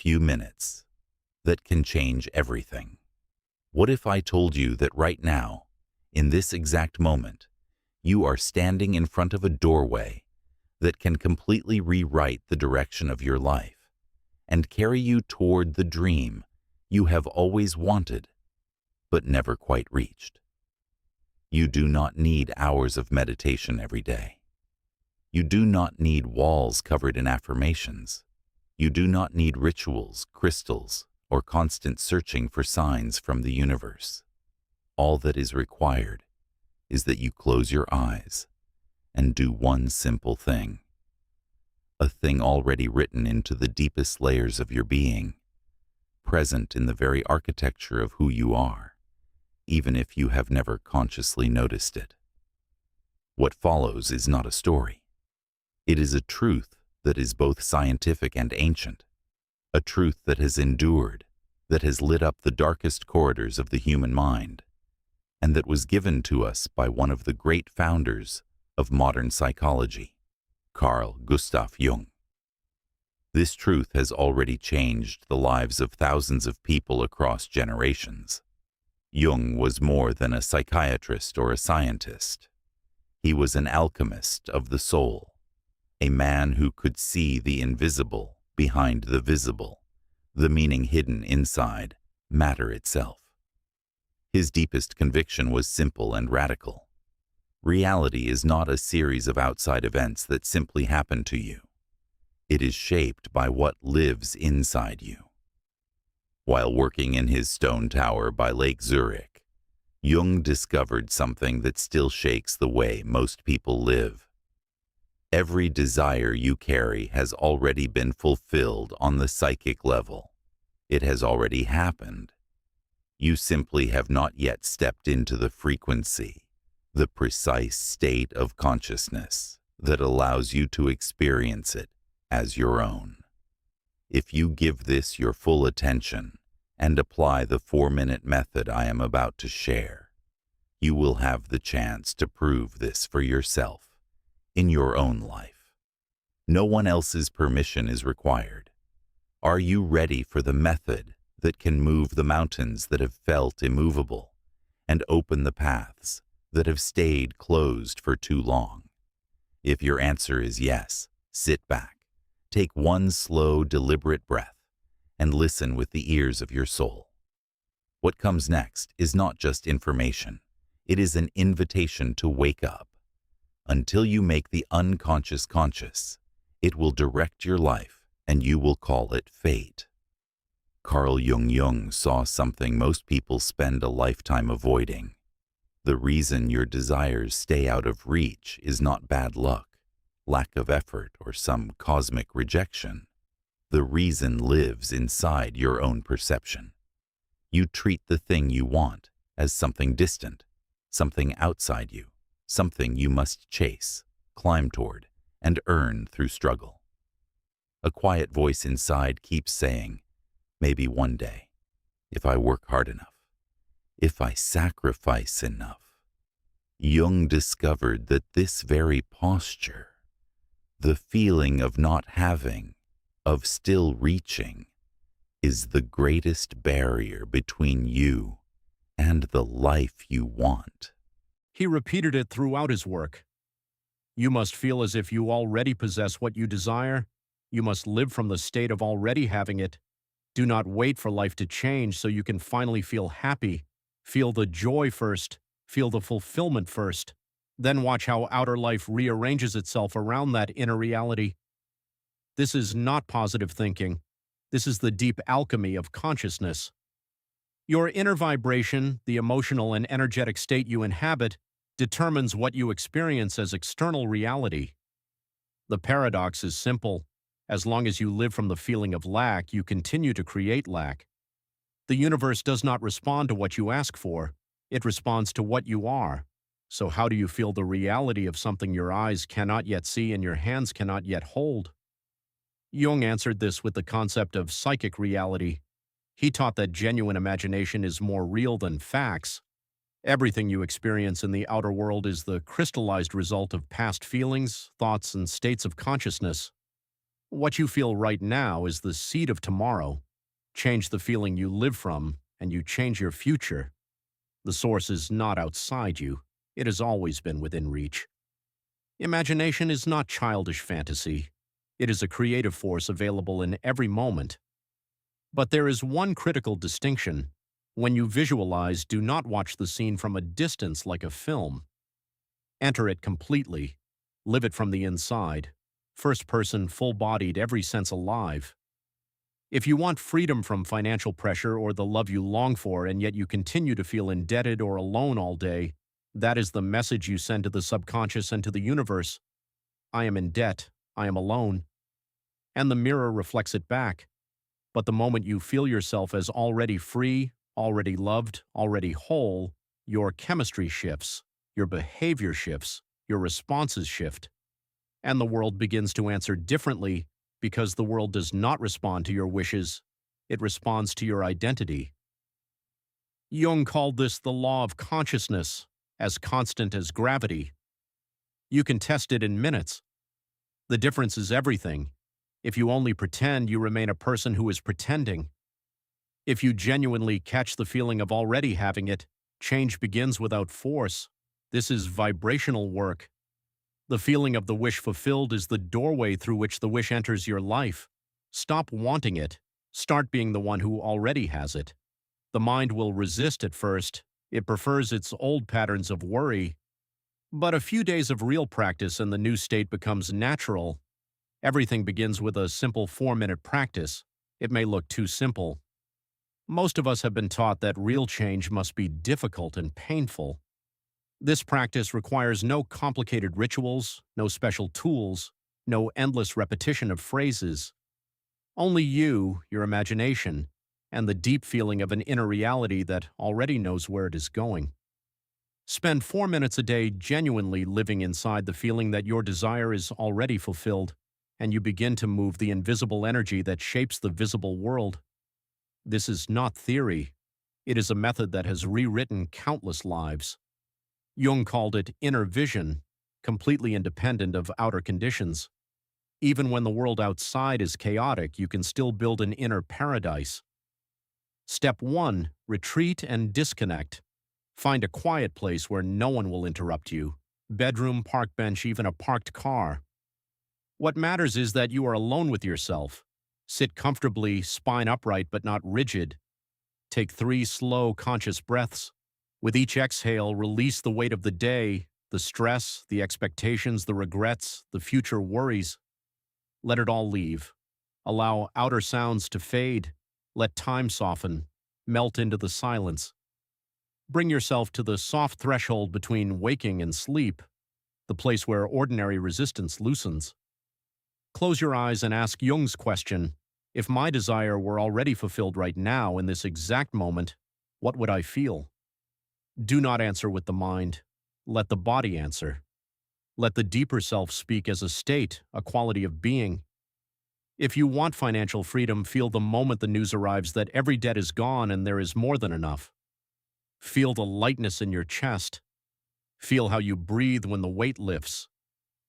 few minutes that can change everything? What if I told you that right now, in this exact moment, you are standing in front of a doorway that can completely rewrite the direction of your life and carry you toward the dream you have always wanted, but never quite reached? You do not need hours of meditation every day. You do not need walls covered in affirmations. You do not need rituals, crystals, or constant searching for signs from the universe. All that is required is that you close your eyes and do one simple thing, a thing already written into the deepest layers of your being, present in the very architecture of who you are, even if you have never consciously noticed it. What follows is not a story. It is a truth that is both scientific and ancient, a truth that has endured, that has lit up the darkest corridors of the human mind, and that was given to us by one of the great founders of modern psychology, Carl Gustav Jung. This truth has already changed the lives of thousands of people across generations. Jung was more than a psychiatrist or a scientist. He was an alchemist of the soul, a man who could see the invisible behind the visible, the meaning hidden inside matter itself. His deepest conviction was simple and radical. Reality is not a series of outside events that simply happen to you. It is shaped by what lives inside you. While working in his stone tower by Lake Zurich, Jung discovered something that still shakes the way most people live. Every desire you carry has already been fulfilled on the psychic level. It has already happened. You simply have not yet stepped into the frequency, the precise state of consciousness that allows you to experience it as your own. If you give this your full attention and apply the 4-minute method I am about to share, you will have the chance to prove this for yourself in your own life. No one else's permission is required. Are you ready for the method that can move the mountains that have felt immovable and open the paths that have stayed closed for too long? If your answer is yes, sit back. Take one slow, deliberate breath and listen with the ears of your soul. What comes next is not just information. It is an invitation to wake up. Until you make the unconscious conscious, it will direct your life and you will call it fate. Carl Jung saw something most people spend a lifetime avoiding. The reason your desires stay out of reach is not bad luck, lack of effort, or some cosmic rejection. The reason lives inside your own perception. You treat the thing you want as something distant, something outside you, something you must chase, climb toward, and earn through struggle. A quiet voice inside keeps saying, maybe one day, if I work hard enough, if I sacrifice enough. Jung discovered that this very posture, the feeling of not having, of still reaching, is the greatest barrier between you and the life you want. He repeated it throughout his work. You must feel as if you already possess what you desire. You must live from the state of already having it. Do not wait for life to change so you can finally feel happy. Feel the joy first. Feel the fulfillment first. Then watch how outer life rearranges itself around that inner reality. This is not positive thinking. This is the deep alchemy of consciousness. Your inner vibration, the emotional and energetic state you inhabit, determines what you experience as external reality. The paradox is simple. As long as you live from the feeling of lack, you continue to create lack. The universe does not respond to what you ask for. It responds to what you are. So how do you feel the reality of something your eyes cannot yet see and your hands cannot yet hold? Jung answered this with the concept of psychic reality. He taught that genuine imagination is more real than facts. Everything you experience in the outer world is the crystallized result of past feelings, thoughts, and states of consciousness. What you feel right now is the seed of tomorrow. Change the feeling you live from, and you change your future. The source is not outside you. It has always been within reach. Imagination is not childish fantasy. It is a creative force available in every moment. But there is one critical distinction. When you visualize, do not watch the scene from a distance like a film. Enter it completely. Live it from the inside. First person, full-bodied, every sense alive. If you want freedom from financial pressure or the love you long for and yet you continue to feel indebted or alone all day, that is the message you send to the subconscious and to the universe. I am in debt. I am alone. And the mirror reflects it back. But the moment you feel yourself as already free, already loved, already whole, your chemistry shifts, your behavior shifts, your responses shift. And the world begins to answer differently because the world does not respond to your wishes. It responds to your identity. Jung called this the law of consciousness, as constant as gravity. You can test it in minutes. The difference is everything. If you only pretend, you remain a person who is pretending. If you genuinely catch the feeling of already having it, change begins without force. This is vibrational work. The feeling of the wish fulfilled is the doorway through which the wish enters your life. Stop wanting it. Start being the one who already has it. The mind will resist at first. It prefers its old patterns of worry. But a few days of real practice and the new state becomes natural. Everything begins with a simple 4-minute practice. It may look too simple. Most of us have been taught that real change must be difficult and painful. This practice requires no complicated rituals, no special tools, no endless repetition of phrases. Only you, your imagination, and the deep feeling of an inner reality that already knows where it is going. Spend 4 minutes a day genuinely living inside the feeling that your desire is already fulfilled, and you begin to move the invisible energy that shapes the visible world. This is not theory. It is a method that has rewritten countless lives. Jung called it inner vision, completely independent of outer conditions. Even when the world outside is chaotic, you can still build an inner paradise. Step 1. Retreat and disconnect. Find a quiet place where no one will interrupt you. Bedroom, park bench, even a parked car. What matters is that you are alone with yourself. Sit comfortably, spine upright but not rigid. Take 3 slow, conscious breaths. With each exhale, release the weight of the day, the stress, the expectations, the regrets, the future worries. Let it all leave. Allow outer sounds to fade. Let time soften. Melt into the silence. Bring yourself to the soft threshold between waking and sleep, the place where ordinary resistance loosens. Close your eyes and ask Jung's question, if my desire were already fulfilled right now in this exact moment, what would I feel? Do not answer with the mind. Let the body answer. Let the deeper self speak as a state, a quality of being. If you want financial freedom, feel the moment the news arrives that every debt is gone and there is more than enough. Feel the lightness in your chest. Feel how you breathe when the weight lifts.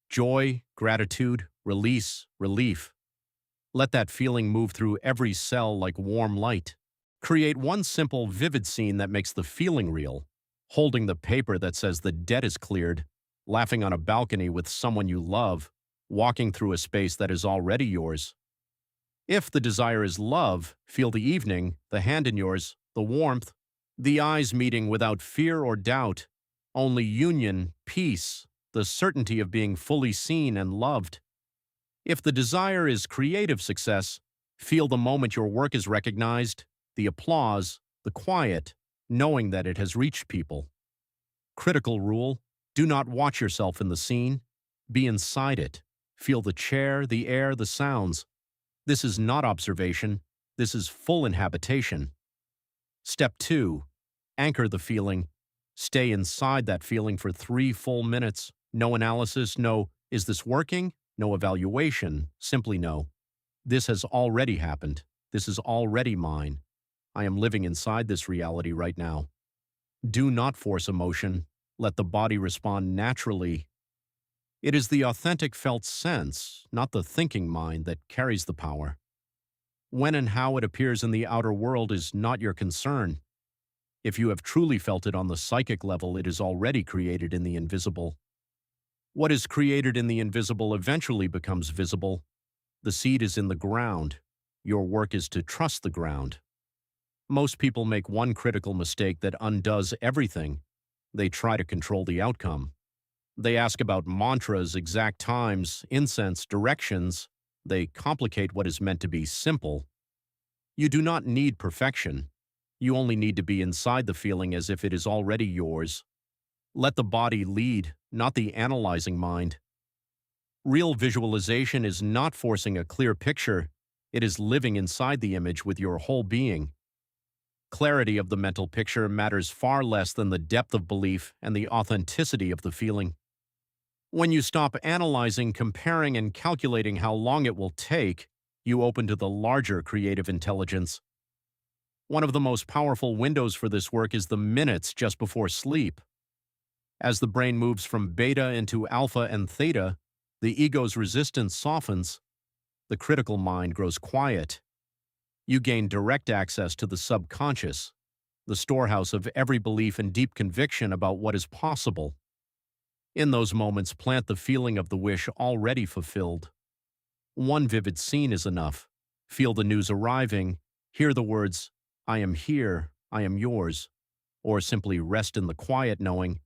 Joy, gratitude, release, relief. Let that feeling move through every cell like warm light. Create one simple, vivid scene that makes the feeling real. Holding the paper that says the debt is cleared, laughing on a balcony with someone you love, walking through a space that is already yours. If the desire is love, feel the evening, the hand in yours, the warmth, the eyes meeting without fear or doubt, only union, peace, the certainty of being fully seen and loved. If the desire is creative success, feel the moment your work is recognized, the applause, the quiet, knowing that it has reached people. Critical rule: do not watch yourself in the scene. Be inside it. Feel the chair, the air, the sounds. This is not observation. This is full inhabitation. Step 2. Anchor the feeling. Stay inside that feeling for 3 full minutes. No analysis, no, is this working? No evaluation, simply no. This has already happened. This is already mine. I am living inside this reality right now. Do not force emotion. Let the body respond naturally. It is the authentic felt sense, not the thinking mind, that carries the power. When and how it appears in the outer world is not your concern. If you have truly felt it on the psychic level, it is already created in the invisible. What is created in the invisible eventually becomes visible. The seed is in the ground. Your work is to trust the ground. Most people make one critical mistake that undoes everything. They try to control the outcome. They ask about mantras, exact times, incense, directions. They complicate what is meant to be simple. You do not need perfection. You only need to be inside the feeling as if it is already yours. Let the body lead, not the analyzing mind. Real visualization is not forcing a clear picture. It is living inside the image with your whole being. Clarity of the mental picture matters far less than the depth of belief and the authenticity of the feeling. When you stop analyzing, comparing, and calculating how long it will take, you open to the larger creative intelligence. One of the most powerful windows for this work is the minutes just before sleep. As the brain moves from beta into alpha and theta, the ego's resistance softens. The critical mind grows quiet. You gain direct access to the subconscious, the storehouse of every belief and deep conviction about what is possible. In those moments, plant the feeling of the wish already fulfilled. One vivid scene is enough. Feel the news arriving, hear the words, "I am here, I am yours," or simply rest in the quiet knowing,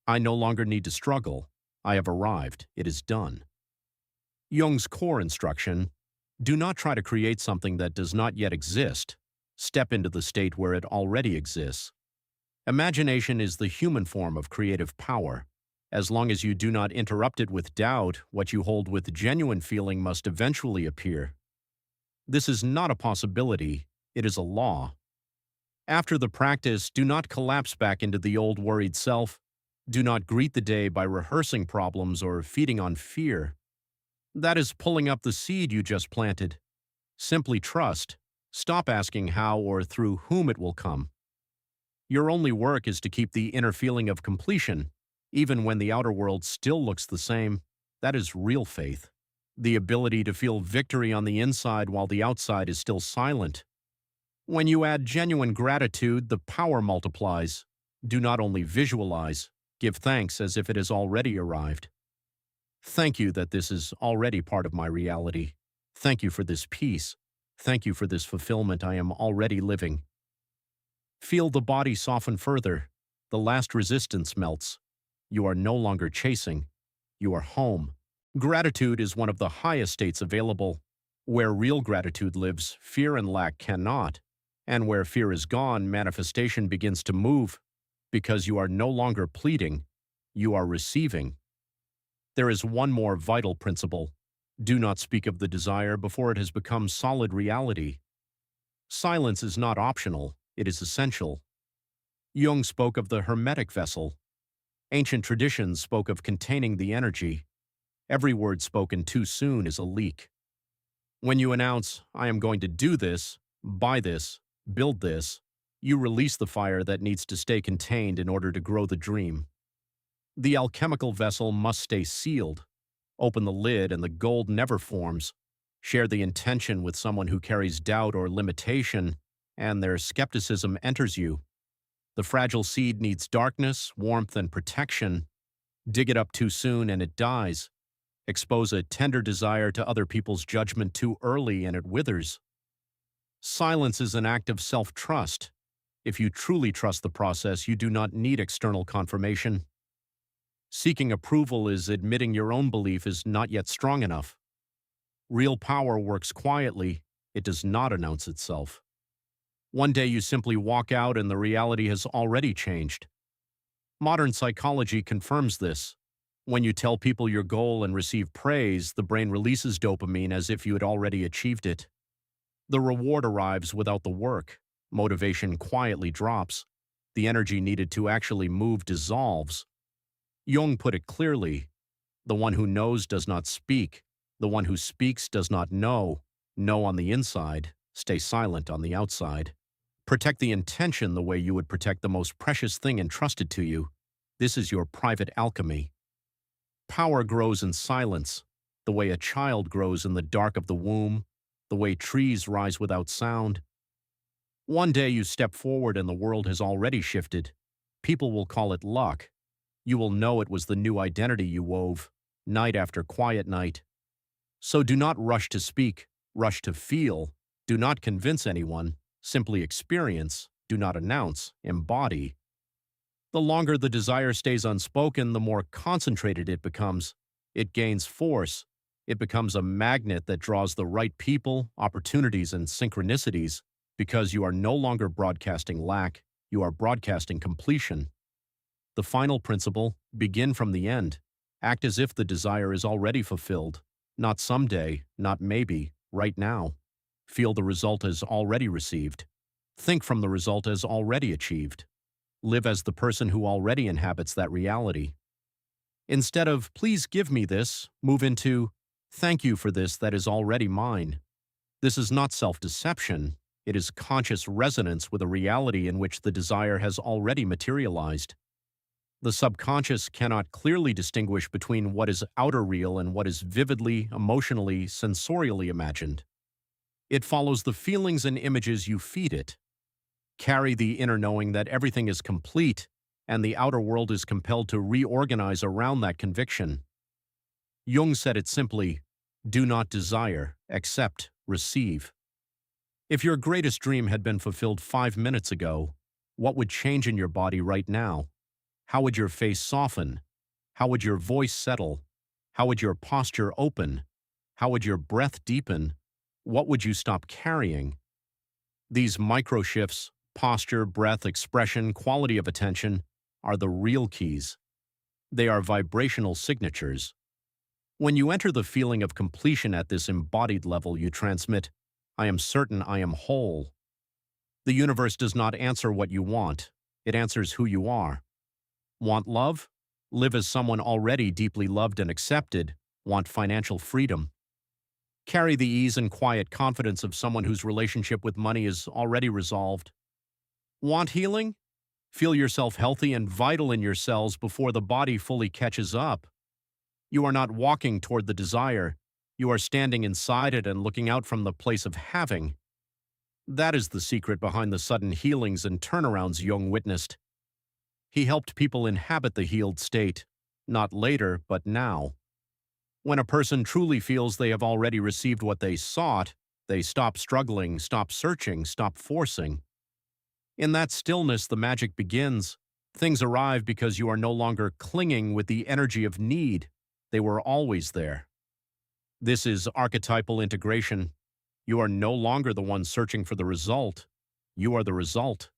"I no longer need to struggle. I have arrived. It is done." Jung's core instruction: do not try to create something that does not yet exist. Step into the state where it already exists. Imagination is the human form of creative power. As long as you do not interrupt it with doubt, what you hold with genuine feeling must eventually appear. This is not a possibility, it is a law. After the practice, do not collapse back into the old worried self. Do not greet the day by rehearsing problems or feeding on fear. That is pulling up the seed you just planted. Simply trust. Stop asking how or through whom it will come. Your only work is to keep the inner feeling of completion, even when the outer world still looks the same. That is real faith. The ability to feel victory on the inside while the outside is still silent. When you add genuine gratitude, the power multiplies. Do not only visualize, give thanks as if it has already arrived. Thank you that this is already part of my reality. Thank you for this peace. Thank you for this fulfillment I am already living. Feel the body soften further. The last resistance melts. You are no longer chasing. You are home. Gratitude is one of the highest states available. Where real gratitude lives, fear and lack cannot. And where fear is gone, manifestation begins to move. Because you are no longer pleading, you are receiving. There is one more vital principle. Do not speak of the desire before it has become solid reality. Silence is not optional, it is essential. Jung spoke of the hermetic vessel. Ancient traditions spoke of containing the energy. Every word spoken too soon is a leak. When you announce, "I am going to do this, buy this, build this," you release the fire that needs to stay contained in order to grow the dream. The alchemical vessel must stay sealed. Open the lid and the gold never forms. Share the intention with someone who carries doubt or limitation, and their skepticism enters you. The fragile seed needs darkness, warmth, and protection. Dig it up too soon and it dies. Expose a tender desire to other people's judgment too early and it withers. Silence is an act of self-trust. If you truly trust the process, you do not need external confirmation. Seeking approval is admitting your own belief is not yet strong enough. Real power works quietly. It does not announce itself. One day you simply walk out and the reality has already changed. Modern psychology confirms this. When you tell people your goal and receive praise, the brain releases dopamine as if you had already achieved it. The reward arrives without the work. Motivation quietly drops. The energy needed to actually move dissolves. Jung put it clearly: the one who knows does not speak. The one who speaks does not know. Know on the inside. Stay silent on the outside. Protect the intention the way you would protect the most precious thing entrusted to you. This is your private alchemy. Power grows in silence, the way a child grows in the dark of the womb, the way trees rise without sound. One day you step forward and the world has already shifted. People will call it luck. You will know it was the new identity you wove, night after quiet night. So do not rush to speak, rush to feel. Do not convince anyone, simply experience. Do not announce, embody. The longer the desire stays unspoken, the more concentrated it becomes. It gains force. It becomes a magnet that draws the right people, opportunities, and synchronicities, because you are no longer broadcasting lack, you are broadcasting completion. The final principle, begin from the end. Act as if the desire is already fulfilled. Not someday, not maybe, right now. Feel the result as already received. Think from the result as already achieved. Live as the person who already inhabits that reality. Instead of, please give me this, move into, thank you for this that is already mine. This is not self-deception. It is conscious resonance with a reality in which the desire has already materialized. The subconscious cannot clearly distinguish between what is outer real and what is vividly, emotionally, sensorially imagined. It follows the feelings and images you feed it. Carry the inner knowing that everything is complete, and the outer world is compelled to reorganize around that conviction. Jung said it simply, do not desire, accept, receive. If your greatest dream had been fulfilled 5 minutes ago, what would change in your body right now? How would your face soften? How would your voice settle? How would your posture open? How would your breath deepen? What would you stop carrying? These micro shifts, posture, breath, expression, quality of attention, are the real keys. They are vibrational signatures. When you enter the feeling of completion at this embodied level, you transmit, I am certain I am whole. The universe does not answer what you want. It answers who you are. Want love? Live as someone already deeply loved and accepted. Want financial freedom? Carry the ease and quiet confidence of someone whose relationship with money is already resolved. Want healing? Feel yourself healthy and vital in your cells before the body fully catches up. You are not walking toward the desire. You are standing inside it and looking out from the place of having. That is the secret behind the sudden healings and turnarounds Jung witnessed. He helped people inhabit the healed state, not later, but now. When a person truly feels they have already received what they sought, they stop struggling, stop searching, stop forcing. In that stillness, the magic begins. Things arrive because you are no longer clinging with the energy of need. They were always there. This is archetypal integration. You are no longer the one searching for the result. You are the result.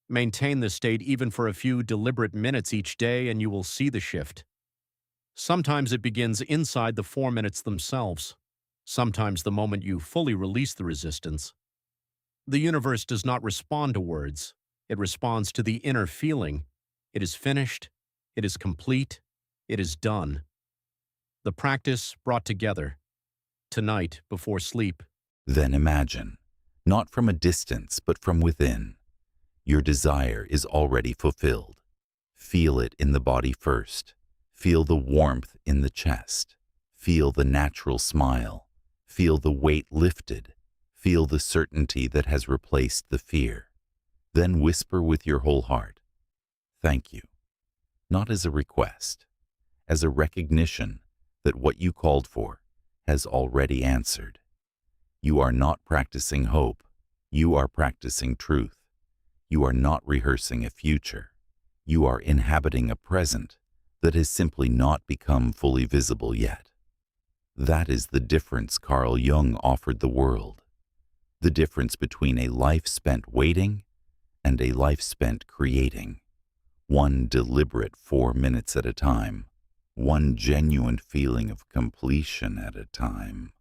Maintain this state even for a few deliberate minutes each day and you will see the shift. Sometimes it begins inside the 4 minutes themselves. Sometimes the moment you fully release the resistance. The universe does not respond to words. It responds to the inner feeling. It is finished. It is complete. It is done. The practice brought together. Tonight, before sleep. Then imagine, not from a distance but from within. Your desire is already fulfilled. Feel it in the body first. Feel the warmth in the chest. Feel the natural smile. Feel the weight lifted. Feel the certainty that has replaced the fear. Then whisper with your whole heart, thank you. Not as a request, as a recognition that what you called for has already answered. You are not practicing hope. You are practicing truth. You are not rehearsing a future. You are inhabiting a present that has simply not become fully visible yet. That is the difference Carl Jung offered the world. The difference between a life spent waiting and a life spent creating. One deliberate 4 minutes at a time. One genuine feeling of completion at a time.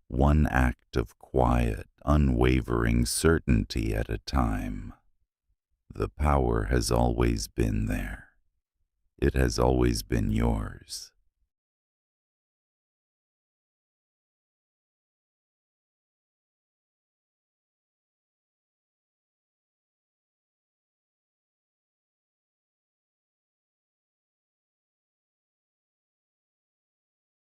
One act of quiet, unwavering certainty at a time. The power has always been there. It has always been yours.